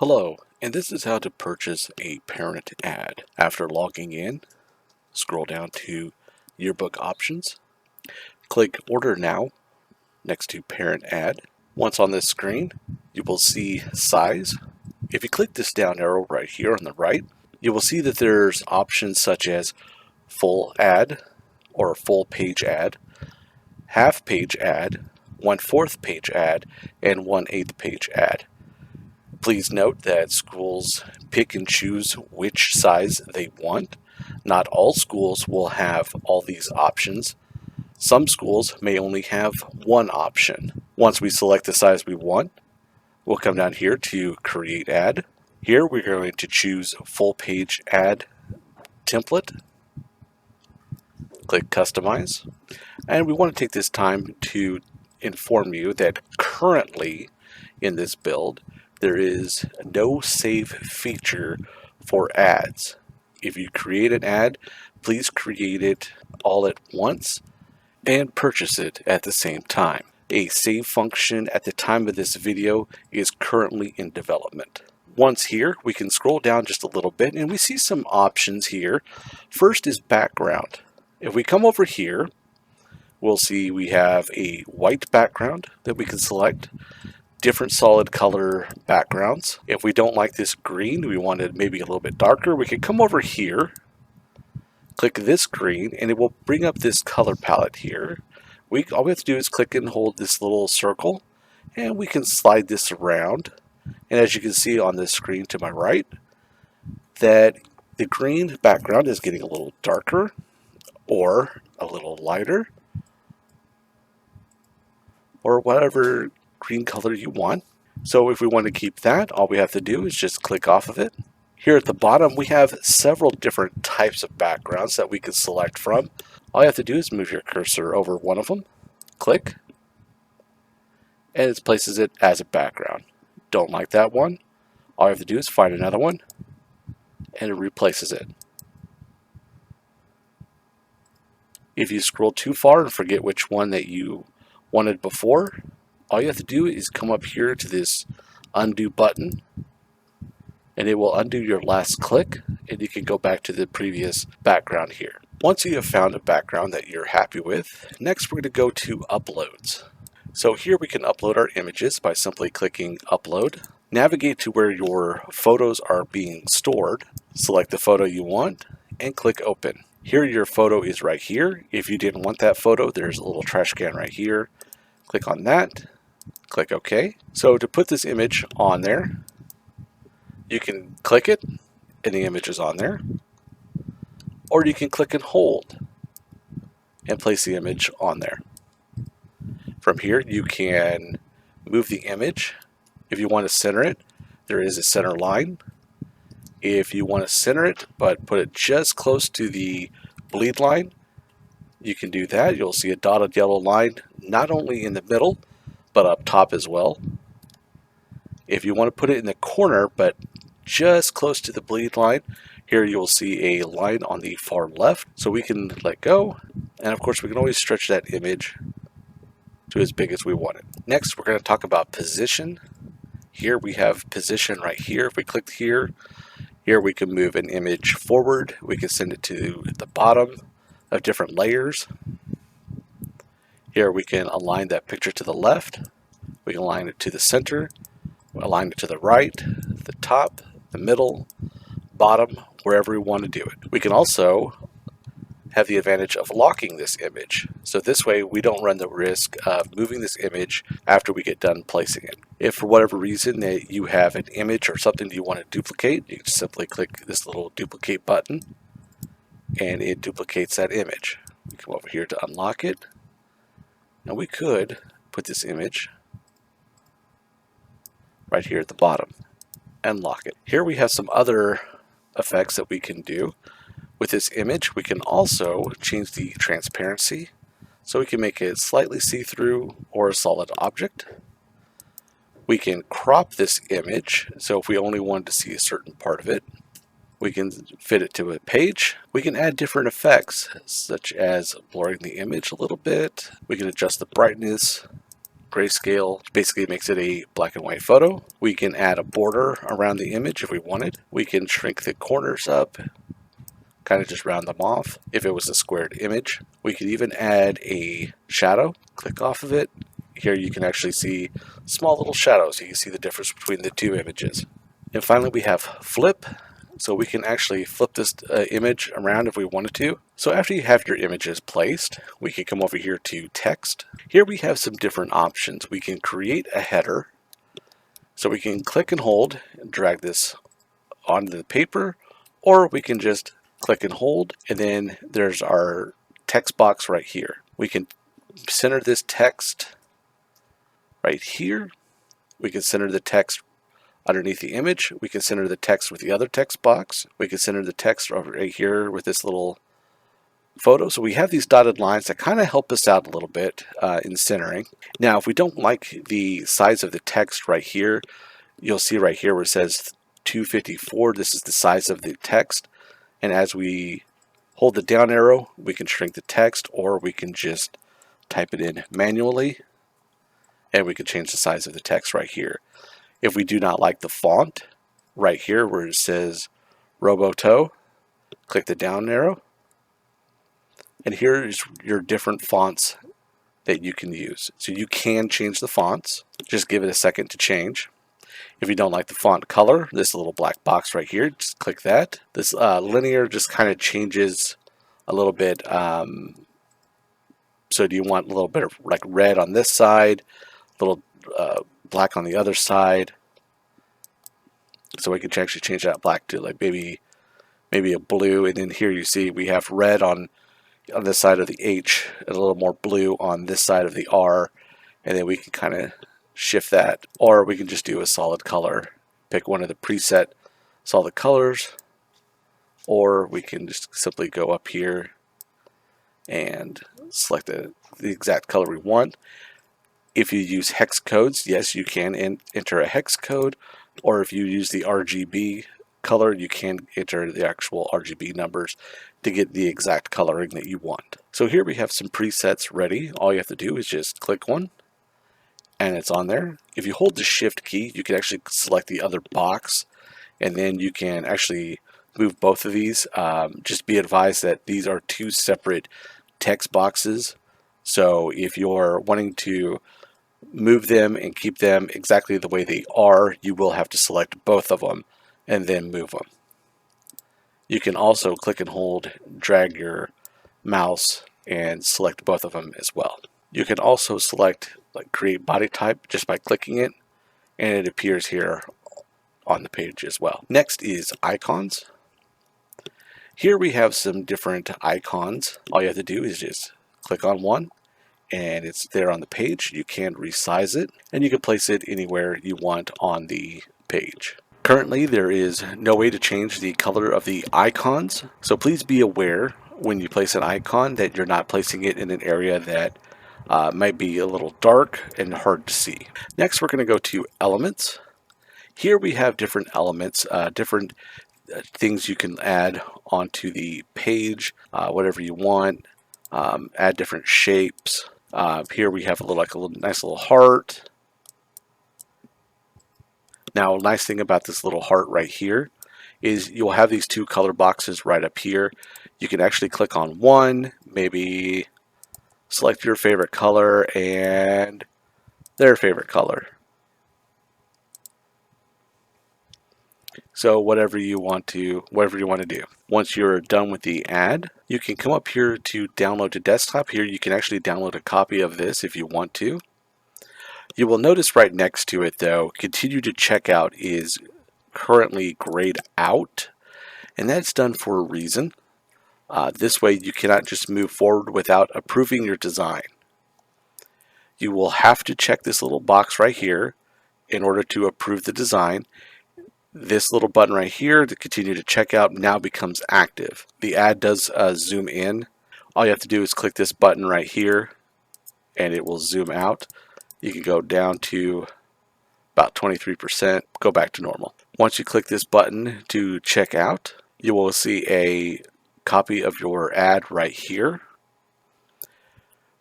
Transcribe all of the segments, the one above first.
Hello, and this is how to purchase a parent ad. After logging in, scroll down to Yearbook Options, click Order Now next to Parent Ad. Once on this screen, you will see Size. If you click this down arrow right here on the right, you will see that there's options such as Full Ad or Full Page Ad, Half Page Ad, 1/4 Page Ad, and 1/8 Page Ad. Please note that schools pick and choose which size they want. Not all schools will have all these options. Some schools may only have one option. Once we select the size we want, we'll come down here to Create Ad. Here we're going to choose Full Page Ad Template. Click Customize. And we want to take this time to inform you that currently in this build, there is no save feature for ads. If you create an ad, please create it all at once and purchase it at the same time. A save function at the time of this video is currently in development. Once here, we can scroll down just a little bit and we see some options here. First is background. If we come over here, we'll see we have a white background that we can select. Different solid color backgrounds. If we don't like this green, we want it maybe a little bit darker, we can come over here, click this green, and it will bring up this color palette here. All we have to do is click and hold this little circle, and we can slide this around. And as you can see on this screen to my right, that the green background is getting a little darker or a little lighter, or whatever green color you want. So if we want to keep that, all we have to do is just click off of it. Here at the bottom, we have several different types of backgrounds that we can select from. All you have to do is move your cursor over one of them, click, and it places it as a background. Don't like that one? All you have to do is find another one, and it replaces it. If you scroll too far and forget which one that you wanted before, all you have to do is come up here to this undo button, and it will undo your last click, and you can go back to the previous background here. Once you have found a background that you're happy with, next we're going to go to uploads. So here we can upload our images by simply clicking upload. Navigate to where your photos are being stored, select the photo you want, and click open. Here your photo is right here. If you didn't want that photo, there's a little trash can right here. Click on that, click OK. So to put this image on there, you can click it and the image is on there, or you can click and hold and place the image on there. From here you can move the image. If you want to center it, there is a center line. If you want to center it but put it just close to the bleed line, you can do that. You'll see a dotted yellow line not only in the middle but up top as well. If you want to put it in the corner but just close to the bleed line, here you'll see a line on the far left, so we can let go, and of course we can always stretch that image to as big as we want it. Next we're going to talk about position. Here we have position right here. If we click here we can move an image forward, we can send it to the bottom of different layers. Here we can align that picture to the left, we can align it to the center, align it to the right, the top, the middle, bottom, wherever we want to do it. We can also have the advantage of locking this image. So this way we don't run the risk of moving this image after we get done placing it. If for whatever reason that you have an image or something that you want to duplicate, you can simply click this little duplicate button and it duplicates that image. We come over here to unlock it. Now we could put this image right here at the bottom and lock it. Here we have some other effects that we can do. With this image, we can also change the transparency, so we can make it slightly see-through or a solid object. We can crop this image, so if we only wanted to see a certain part of it, we can fit it to a page. We can add different effects, such as blurring the image a little bit. We can adjust the brightness, grayscale basically makes it a black and white photo. We can add a border around the image if we wanted. We can shrink the corners up, kind of just round them off if it was a squared image. We could even add a shadow. Click off of it. Here you can actually see small little shadows. You can see the difference between the two images. And finally we have flip. So we can actually flip this image around if we wanted to. So after you have your images placed, we can come over here to text. Here we have some different options. We can create a header. So we can click and hold and drag this onto the paper, or we can just click and hold, and then there's our text box right here. We can center this text right here. We can center the text underneath the image. We can center the text with the other text box. We can center the text over right here with this little photo. So we have these dotted lines that kind of help us out a little bit in centering. Now, if we don't like the size of the text right here, you'll see right here where it says 254. This is the size of the text. And as we hold the down arrow, we can shrink the text, or we can just type it in manually, and we can change the size of the text right here. If we do not like the font, right here where it says Roboto, click the down arrow, and here is your different fonts that you can use. So you can change the fonts. Just give it a second to change. If you don't like the font color, this little black box right here, just click that. This linear just kind of changes a little bit. So do you want a little bit of like red on this side, a little black on the other side? So we can actually change that black to like maybe a blue, and then here you see we have red on this side of the H and a little more blue on this side of the R, and then we can kind of shift that, or we can just do a solid color. Pick one of the preset solid colors, or we can just simply go up here and select the exact color we want. If you use hex codes, yes, you can enter a hex code, or if you use the RGB color, you can enter the actual RGB numbers to get the exact coloring that you want. So here we have some presets ready. All you have to do is just click one, and it's on there. If you hold the shift key, you can actually select the other box, and then you can actually move both of these. Just be advised that these are two separate text boxes. So if you're wanting to move them and keep them exactly the way they are, you will have to select both of them and then move them. You can also click and hold, drag your mouse and select both of them as well. You can also select like create body type just by clicking it, and it appears here on the page as well. Next is icons. Here we have some different icons. All you have to do is just click on one, and it's there on the page. You can resize it, and you can place it anywhere you want on the page. Currently, there is no way to change the color of the icons, so please be aware when you place an icon that you're not placing it in an area that might be a little dark and hard to see. Next, we're going to go to elements. Here we have different elements, different things you can add onto the page, whatever you want. Add different shapes. Here we have a little nice little heart. Now, a nice thing about this little heart right here is you'll have these two color boxes right up here. You can actually click on one, maybe select your favorite color and their favorite color. So whatever you want to do. Once you're done with the ad, you can come up here to download to desktop. Here you can actually download a copy of this if you want to. You will notice right next to it though, continue to checkout is currently grayed out, and that's done for a reason. This way you cannot just move forward without approving your design. You will have to check this little box right here in order to approve the design. This little button right here to continue to check out now becomes active. The ad does zoom in. All you have to do is click this button right here and it will zoom out. You can go down to about 23%, go back to normal. Once you click this button to check out, you will see a copy of your ad right here.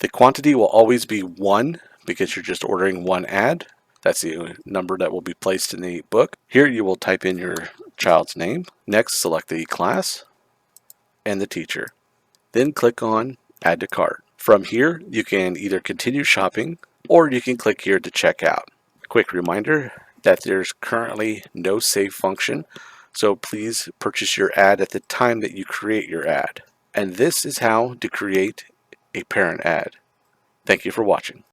The quantity will always be 1 because you're just ordering one ad. That's the number that will be placed in the book. Here you will type in your child's name. Next, select the class and the teacher. Then click on Add to Cart. From here, you can either continue shopping or you can click here to check out. A quick reminder that there's currently no save function, so please purchase your ad at the time that you create your ad. And this is how to create a parent ad. Thank you for watching.